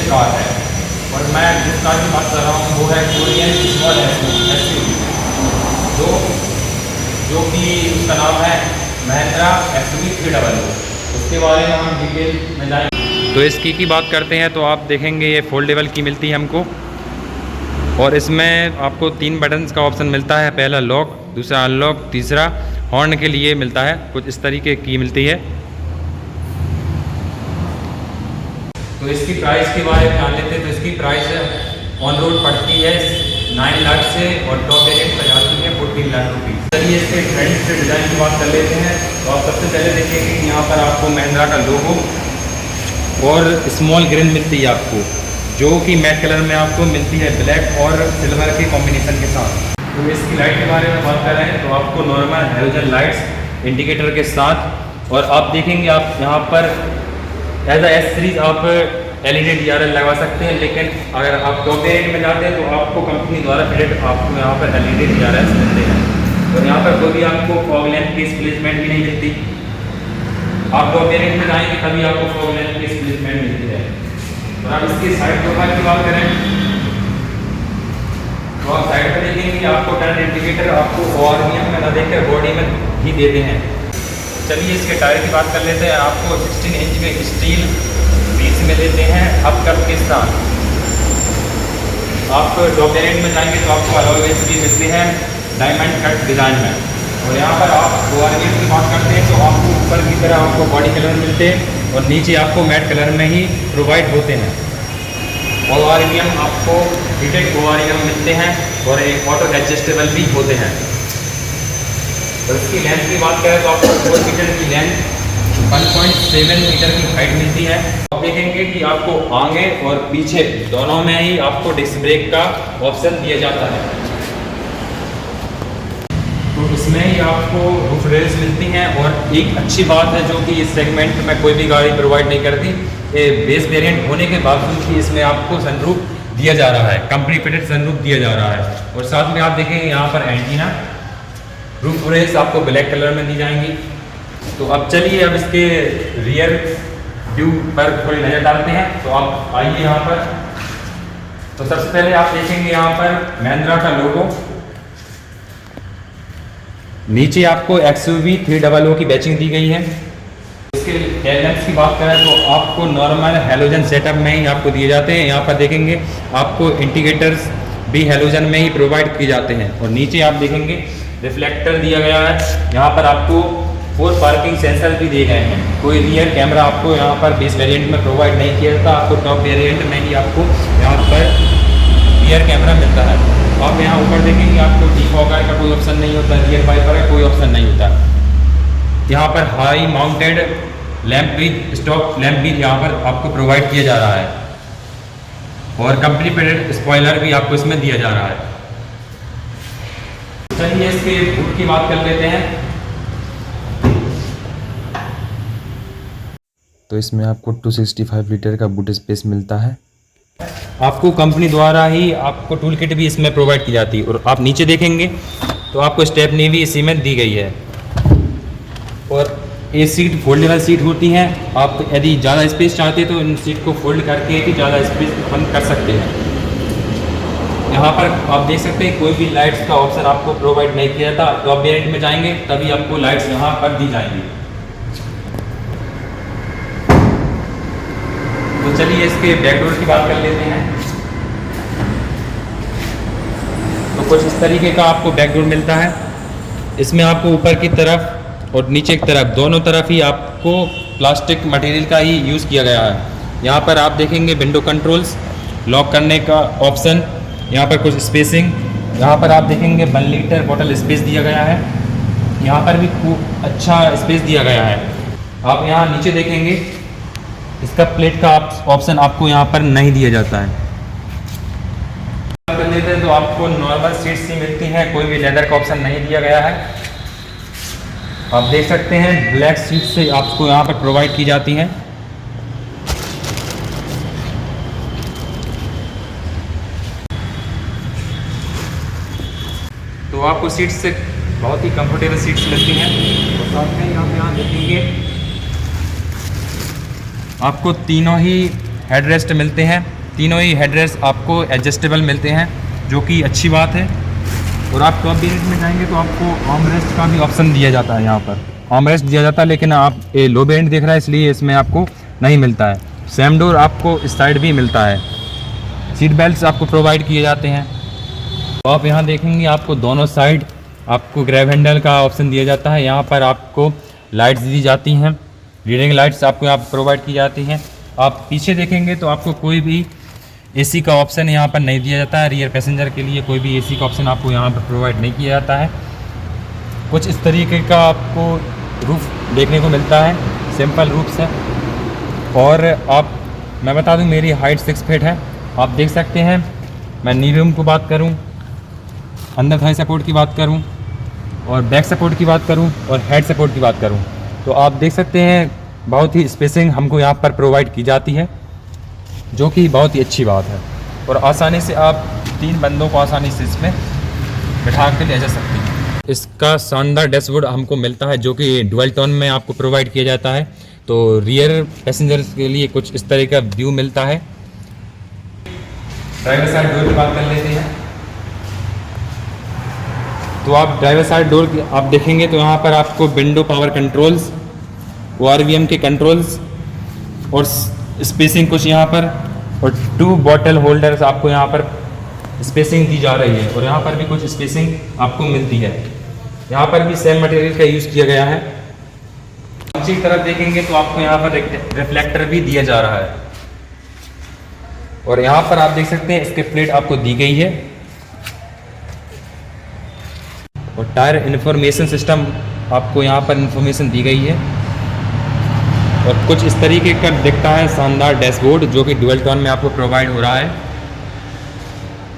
Car है। और मैं जिस कार की बात कर रहा हूँ वो है कोरियन स्मॉल एसयूवी, जो कि उसका नाम है महिंद्रा एक्सयूवी 300। उसके बारे में हम डिटेल में जाएंगे। तो इसकी बात करते हैं तो आप देखेंगे ये फोल्डेबल की मिलती है हमको, और इसमें आपको 3 बटन्स का ऑप्शन मिलता है। पहला लॉक, दूसरा अनलॉक, तीसरा हॉर्न के लिए मिलता है। कुछ इस तरीके की मिलती है। तो इसकी प्राइस के बारे में जान लेते हैं। तो इसकी प्राइस ऑन रोड पड़ती है 9 लाख से, और टॉप वेरिएंट पर जाती है 14 लाख रुपीज़। चलिए इसके फ्रंट से डिज़ाइन की बात कर लेते हैं। तो आप सबसे पहले देखेंगे कि यहाँ पर आपको महिंद्रा का लोगो और स्मॉल ग्रिल मिलती है आपको, जो कि मैट कलर में आपको मिलती है, ब्लैक और सिल्वर के कॉम्बिनेशन के साथ। तो इसकी लाइट के बारे में बात कर रहे हैं तो आपको नॉर्मल हेलोजन लाइट्स इंडिकेटर के साथ, और आप देखेंगे आप यहाँ पर एज एस सीरीज आप LED DRL लगा सकते हैं। लेकिन अगर आप टॉप वेरिएंट में जाते हैं तो आपको कंपनी द्वारा फिटेड आपको यहाँ पर LED DRL मिलते हैं। और यहाँ पर कोई भी आपको फॉग लैंप की प्लेसमेंट भी नहीं मिलती। आप टॉप वेरिएंट में जाएंगे तभी आपको फॉग लैंप की प्लेसमेंट मिलती है। और आप इसकी साइड प्रोफाइल की बात करें तो आप साइड पर देखेंगे आपको टर्न इंडिकेटर आपको ORVM में न देकर बॉडी में ही देते हैं। चलिए इसके टायर की बात कर लेते हैं। आपको 16 इंच के स्टील बीच में देते हैं अब कप के साथ। आप टॉप वेरिएंट में जाएंगे तो आपको अलॉय व्हील्स भी मिलते हैं डायमंड कट डिज़ाइन में। और यहाँ पर आप ORVM की बात करते हैं तो आपको ऊपर की तरह आपको बॉडी कलर मिलते हैं और नीचे आपको मैट कलर में ही प्रोवाइड होते हैं। ORVM आपको हीटेड ORVM मिलते हैं और एक ऑटो एडजस्टेबल भी होते हैं। और इसकी लेंथ की बात करें तो आपको 4 मीटर की लेंथ 1.7 मीटर की हाइट मिलती है। आप देखेंगे कि आपको आगे और पीछे दोनों में ही आपको डिस्क ब्रेक का ऑप्शन दिया जाता है। तो इसमें ही आपको रूफ रेल्स मिलती हैं। और एक अच्छी बात है जो कि इस सेगमेंट में कोई भी गाड़ी प्रोवाइड नहीं करती, ये बेस वेरिएंट होने के बावजूद भी इसमें आपको सनरूफ दिया जा रहा है, कंपनी फिटेड सनरूफ दिया जा रहा है। और साथ में आप देखेंगे यहाँ पर एंटीना रूफ रेल्स आपको ब्लैक कलर में दी जाएंगी। तो अब चलिए अब इसके रियर व्यू पर थोड़ी नज़र डालते हैं। तो आप आइए यहाँ पर। तो सबसे पहले आप देखेंगे यहाँ पर महिंद्रा का लोगो, नीचे आपको XUV 300 की बैचिंग दी गई है। इसके टेल लैंप्स की बात करें तो आपको नॉर्मल हेलोजन सेटअप में ही आपको दिए जाते हैं। यहाँ पर देखेंगे आपको इंडिकेटर्स भी हेलोजन में ही प्रोवाइड किए जाते हैं। और नीचे आप देखेंगे रिफ्लेक्टर दिया गया है। यहाँ पर आपको 4 पार्किंग सेंसर भी दिए गए हैं। कोई रियर कैमरा आपको यहाँ पर बेस वेरिएंट में प्रोवाइड नहीं किया जाता, आपको टॉप वेरिएंट में ही आपको यहाँ पर रियर कैमरा मिलता है। आप यहाँ ऊपर देखेंगे आपको डिफॉगर का कोई ऑप्शन नहीं होता, रियर वाइपर का कोई ऑप्शन नहीं होता। यहाँ पर हाई माउंटेड लैंप भी, स्टॉप लैंप भी यहाँ पर आपको प्रोवाइड किया जा रहा है। और कंपनी फिटेड स्पॉइलर भी आपको इसमें दिया जा रहा है। चलिए इसके बूट की बात कर लेते हैं। तो इसमें आपको 265 लीटर का बूट स्पेस मिलता है। आपको कंपनी द्वारा ही आपको टूल किट भी इसमें प्रोवाइड की जाती है। और आप नीचे देखेंगे तो आपको स्टेपनी भी इसी में दी गई है। और ये सीट फोल्डेबल सीट होती हैं। आप यदि ज़्यादा स्पेस चाहते हैं तो इन सीट को फोल्ड करके भी ज़्यादा स्पेस बंद कर सकते हैं। यहाँ पर आप देख सकते हैं कोई भी लाइट्स का ऑप्शन आपको प्रोवाइड नहीं किया था। टॉप वेरिएंट में जाएंगे तभी आपको लाइट्स यहाँ पर दी जाएंगी। तो चलिए इसके बैकडोर की बात कर लेते हैं। तो कुछ इस तरीके का आपको बैकडोर मिलता है। इसमें आपको ऊपर की तरफ और नीचे की तरफ दोनों तरफ ही आपको प्लास्टिक मटेरियल का ही यूज़ किया गया है। यहाँ पर आप देखेंगे विंडो कंट्रोल्स, लॉक करने का ऑप्शन, यहाँ पर कुछ स्पेसिंग, यहाँ पर आप देखेंगे 1 लीटर बॉटल स्पेस दिया गया है। यहाँ पर भी खूब अच्छा स्पेस दिया गया है। आप यहाँ नीचे देखेंगे इसका प्लेट का ऑप्शन आपको यहाँ पर नहीं दिया जाता है। कर लेते हैं तो आपको नॉर्मल सीट्स ही मिलती हैं, कोई भी लेदर का ऑप्शन नहीं दिया गया है। आप देख सकते हैं ब्लैक सीट से आपको यहाँ पर प्रोवाइड की जाती हैं। तो आपको सीट्स से बहुत ही कंफर्टेबल सीट्स मिलती हैं। और साथ में यहाँ देखेंगे आपको तीनों ही हेडरेस्ट मिलते हैं। तीनों ही हेडरेस्ट आपको एडजस्टेबल मिलते हैं, जो कि अच्छी बात है। और आप टॉप वेरिएंट में जाएंगे तो आपको आर्मरेस्ट का भी ऑप्शन दिया जाता है, यहाँ पर आर्मरेस्ट दिया जाता है, लेकिन आप ये लो वेरिएंट देख रहे हैं इसलिए इसमें आपको नहीं मिलता है। सेम डोर आपको इस साइड भी मिलता है। सीट बेल्ट्स आपको प्रोवाइड किए जाते हैं। तो आप यहाँ देखेंगे आपको दोनों साइड आपको ग्रैब हैंडल का ऑप्शन दिया जाता है। यहाँ पर आपको लाइट्स दी जाती हैं, रीडिंग लाइट्स आपको यहाँ पर प्रोवाइड की जाती हैं। आप पीछे देखेंगे तो आपको कोई भी एसी का ऑप्शन यहाँ पर नहीं दिया जाता है। रियर पैसेंजर के लिए कोई भी एसी का ऑप्शन आपको यहाँ पर प्रोवाइड नहीं किया जाता है। कुछ इस तरीके का आपको रूफ देखने को मिलता है, सिंपल रूफ्स है। और मैं बता दूं मेरी हाइट 6 फीट है, आप देख सकते हैं। मैं नी रूम की बात करूं, अंदर थाई सपोर्ट की बात करूं, और बैक सपोर्ट की बात करूं, और हेड सपोर्ट की बात करूं, तो आप देख सकते हैं बहुत ही स्पेसिंग हमको यहाँ पर प्रोवाइड की जाती है, जो कि बहुत ही अच्छी बात है। और आसानी से आप 3 बंदों को आसानी से इसमें बिठा के ले जा सकते हैं। इसका शानदार डैशबोर्ड हमको मिलता है, जो कि डुअल टोन में आपको प्रोवाइड किया जाता है। तो रियर पैसेंजर्स के लिए कुछ इस तरह का व्यू मिलता है। ड्राइवर साइड डोर की बात कर लेते हैं। तो आप ड्राइवर साइड डोर की आप देखेंगे तो यहाँ पर आपको विंडो पावर कंट्रोल्स, ORVM के कंट्रोल्स और स्पेसिंग कुछ यहाँ पर, और 2 बॉटल होल्डर्स आपको यहाँ पर स्पेसिंग दी जा रही है। और यहाँ पर भी कुछ स्पेसिंग आपको मिलती है। यहाँ पर भी सेम मटेरियल का यूज़ किया गया है। दूसरी तरफ देखेंगे तो आपको यहाँ पर रिफ्लेक्टर भी दिया जा रहा है। और यहाँ पर आप देख सकते हैं इसके प्लेट आपको दी गई है। और टायर इंफॉर्मेशन सिस्टम आपको यहाँ पर इंफॉर्मेशन दी गई है। और कुछ इस तरीके का दिखता है शानदार डैशबोर्ड, जो कि डुअल टोन में आपको प्रोवाइड हो रहा है।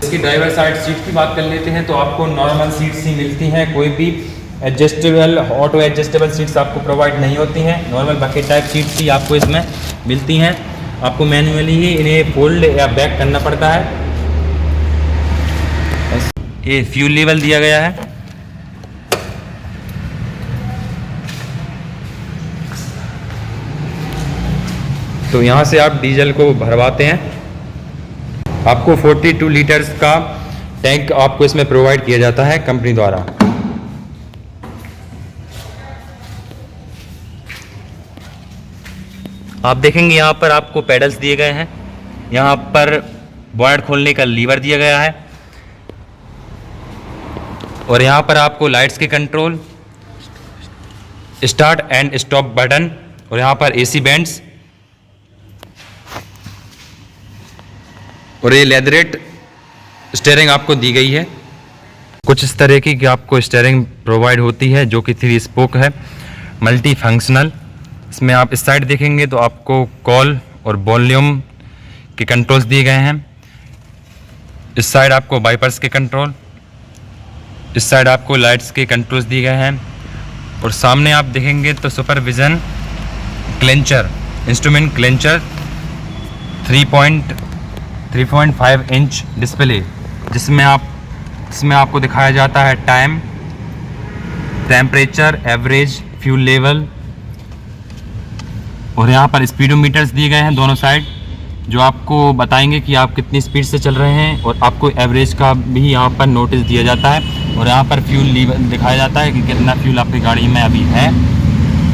इसकी ड्राइवर साइड सीट की बात कर लेते हैं तो आपको नॉर्मल सीट्स ही मिलती हैं। कोई भी एडजस्टेबल ऑटो एडजस्टेबल सीट्स आपको प्रोवाइड नहीं होती हैं। नॉर्मल बकेट टाइप सीट्स ही आपको इसमें मिलती हैं। आपको मैन्युअली ही इन्हें फोल्ड या बैक करना पड़ता है। ये फ्यूल लेवल दिया गया है। तो यहाँ से आप डीजल को भरवाते हैं। आपको 42 लीटर्स का टैंक आपको इसमें प्रोवाइड किया जाता है कंपनी द्वारा। आप देखेंगे यहाँ पर आपको पेडल्स दिए गए हैं। यहाँ पर बॉनेट खोलने का लीवर दिया गया है। और यहाँ पर आपको लाइट्स के control, start and stop button, और यहाँ पर एसी बैंड्स, और ये लेदरेट स्टीयरिंग आपको दी गई है। कुछ इस तरह की आपको स्टीयरिंग प्रोवाइड होती है, जो कि 3 स्पोक है, मल्टी फंक्शनल। इसमें आप इस साइड देखेंगे तो आपको कॉल और वॉल्यूम के कंट्रोल्स दिए गए हैं। इस साइड आपको वाइपर्स के कंट्रोल, इस साइड आपको लाइट्स के कंट्रोल्स दिए गए हैं। और सामने आप देखेंगे तो सुपरविजन क्लेंचर, इंस्ट्रूमेंट क्लेंचर 3.5 इंच डिस्प्ले, जिसमें आपको दिखाया जाता है time, temperature, average, fuel level. और यहाँ पर स्पीडोमीटर्स दिए गए हैं दोनों साइड, जो आपको बताएंगे कि आप कितनी स्पीड से चल रहे हैं। और आपको एवरेज का भी यहाँ पर नोटिस दिया जाता है। और यहाँ पर फ्यूल लेवल दिखाया जाता है कि कितना फ्यूल आपकी गाड़ी में अभी है।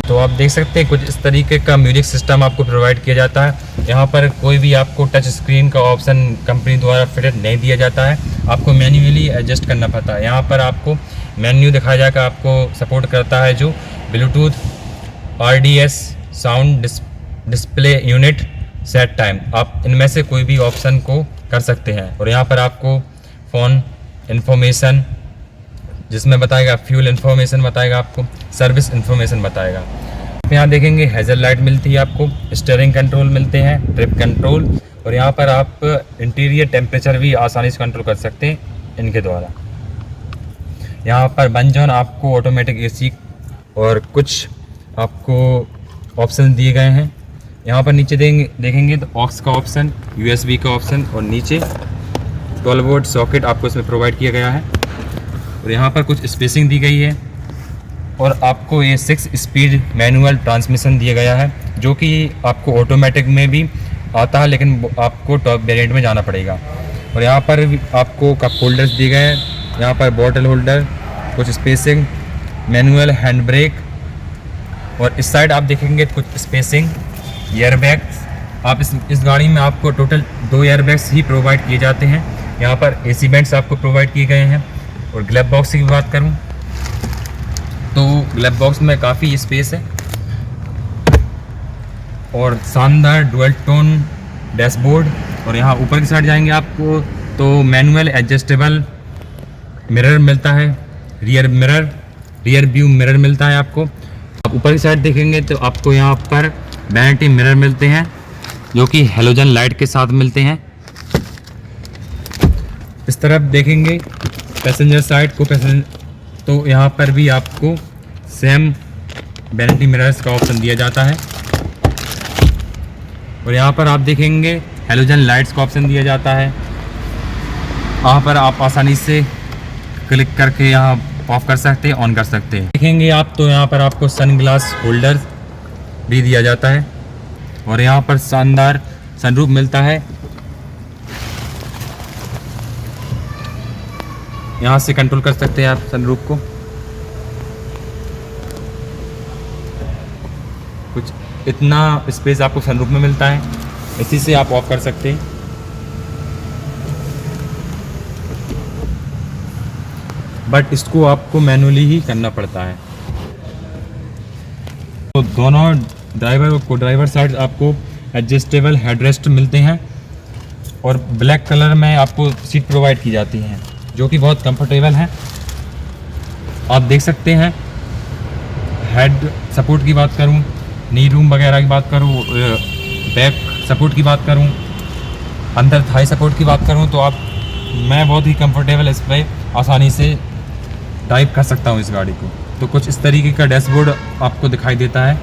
तो आप देख सकते हैं कुछ इस तरीके का म्यूजिक सिस्टम आपको प्रोवाइड किया जाता है। यहाँ पर कोई भी आपको टच स्क्रीन का ऑप्शन कंपनी द्वारा फिटेड नहीं दिया जाता है, आपको मैन्युअली एडजस्ट करना पड़ता है। यहाँ पर आपको मेन्यू दिखाया जाएगा, आपको सपोर्ट करता है जो Bluetooth, RDS, sound display unit, set time. आप इनमें से कोई भी ऑप्शन को कर सकते हैं। और यहाँ पर आपको फ़ोन इन्फॉर्मेशन, जिसमें बताएगा फ्यूल इन्फॉर्मेशन बताएगा, आपको सर्विस इन्फॉर्मेशन बताएगा। यहाँ देखेंगे हेजल लाइट मिलती है, आपको स्टीयरिंग कंट्रोल मिलते हैं, ट्रिप कंट्रोल। और यहाँ पर आप इंटीरियर टेम्परेचर भी आसानी से कंट्रोल कर सकते हैं इनके द्वारा। यहाँ पर वन जोन आपको ऑटोमेटिक AC और कुछ आपको ऑप्शन दिए गए हैं। यहाँ पर नीचे देखेंगे तो ऑक्स का ऑप्शन, USB का ऑप्शन, और नीचे 12 वोल्ट सॉकेट आपको इसमें प्रोवाइड किया गया है। और यहाँ पर कुछ स्पेसिंग दी गई है। और आपको ये 6 स्पीड मैनुअल ट्रांसमिशन दिया गया है, जो कि आपको ऑटोमेटिक में भी आता है, लेकिन आपको टॉप वेरिएंट में जाना पड़ेगा। और यहाँ पर भी आपको कप होल्डर्स दिए गए हैं, यहाँ पर बॉटल होल्डर, कुछ स्पेसिंग, मैनुअल हैंड ब्रेक, और इस साइड आप देखेंगे कुछ स्पेसिंग, एयरबैग्स। आप इस गाड़ी में आपको टोटल 2 एयरबैग्स ही प्रोवाइड किए जाते हैं। यहाँ पर एसी वेंट्स आपको प्रोवाइड किए गए हैं। और ग्लव बॉक्स की बात करूँ तो ग्लव बॉक्स में काफ़ी स्पेस है और शानदार डुअल टोन डैशबोर्ड। और यहाँ ऊपर की साइड जाएंगे आपको तो मैनुअल एडजस्टेबल मिरर मिलता है, रियर व्यू मिरर मिलता है आपको। आप ऊपर की साइड देखेंगे तो आपको यहाँ पर वैनिटी मिरर मिलते हैं जो कि हेलोजन लाइट के साथ मिलते हैं। इस तरफ देखेंगे पैसेंजर साइड को तो यहाँ पर भी आपको सेम वैनिटी मिरर्स का ऑप्शन दिया जाता है। और यहाँ पर आप देखेंगे हेलोजन लाइट्स का ऑप्शन दिया जाता है। यहाँ पर आप आसानी से क्लिक करके यहाँ ऑफ कर सकते हैं, ऑन कर सकते हैं। देखेंगे आप तो यहाँ पर आपको सन ग्लास होल्डर भी दिया जाता है और यहाँ पर शानदार सनरूफ मिलता है। यहाँ से कंट्रोल कर सकते हैं आप सनरूफ को। कुछ इतना स्पेस आपको सनरूफ में मिलता है, इसी से आप ऑफ कर सकते हैं। बट इसको आपको मैनुअली ही करना पड़ता है। तो दोनों ड्राइवर साइड आपको एडजस्टेबल हेडरेस्ट मिलते हैं और ब्लैक कलर में आपको सीट प्रोवाइड की जाती हैं जो कि बहुत कंफर्टेबल है। आप देख सकते हैं हेड सपोर्ट की बात करूं, नी रूम वगैरह की बात करूं, बैक सपोर्ट की बात करूं, अंदर थाई सपोर्ट की बात करूं तो मैं बहुत ही कंफर्टेबल इस पर आसानी से ड्राइव कर सकता हूं इस गाड़ी को। तो कुछ इस तरीके का डैशबोर्ड आपको दिखाई देता है।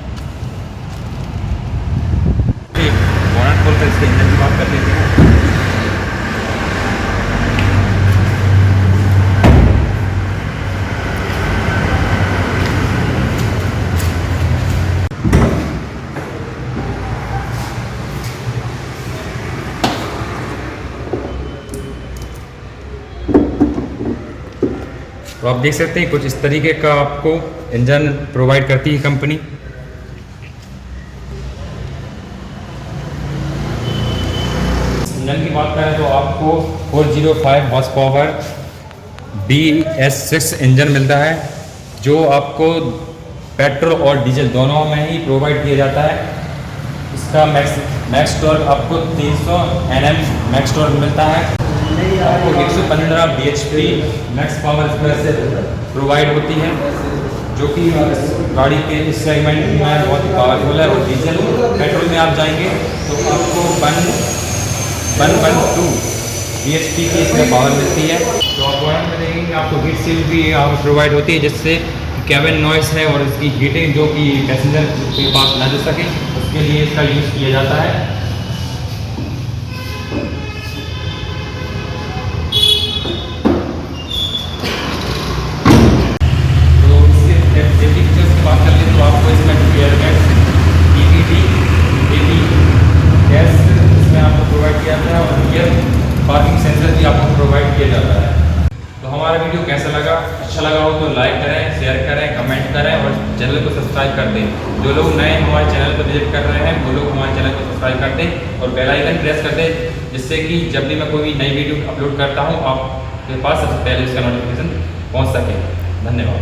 बोनट खोल कर इसके इंजन की बात कर लेते हैं। तो आप देख सकते हैं कुछ इस तरीके का आपको इंजन प्रोवाइड करती है कंपनी। इंजन की बात करें तो आपको 405 हॉर्स पावर BS6 इंजन मिलता है जो आपको पेट्रोल और डीजल दोनों में ही प्रोवाइड किया जाता है। इसका मैक्स टॉर्क आपको 300 Nm मैक्स टॉर्क मिलता है। आपको 115 bhp मैक्स पावर स्क्वायर से प्रोवाइड होती है जो कि गाड़ी के इस सेगमेंट में बहुत ही पावरफुल है। और डीजल पेट्रोल में आप जाएंगे तो आपको 112 bhp की इसमें पावर मिलती है। तो आप वाहन में देखेंगे आपको हीट सील भी आपको प्रोवाइड होती है जिससे कैबिन नॉइस है और इसकी हीटिंग जो कि पैसेंजर के पास ना जा सके उसके लिए इसका यूज़ किया जाता है। बात कर लें तो आपको इसमें एयरबैग्स, EPD, ABS इसमें आपको प्रोवाइड किया जाता है और रियर पार्किंग सेंसर भी आपको प्रोवाइड किया जाता है। तो हमारा वीडियो कैसा लगा? अच्छा लगा हो तो लाइक करें, शेयर करें, कमेंट करें और चैनल को सब्सक्राइब कर दें। जो लोग नए हमारे चैनल पर विजिट कर रहे हैं वो लोग हमारे चैनल को सब्सक्राइब कर दें और बेल आइकन प्रेस कर दें जिससे कि जब भी मैं कोई नई वीडियो अपलोड करता हूँ आपके पास सबसे पहले उसका नोटिफिकेशन पहुँच सके। धन्यवाद।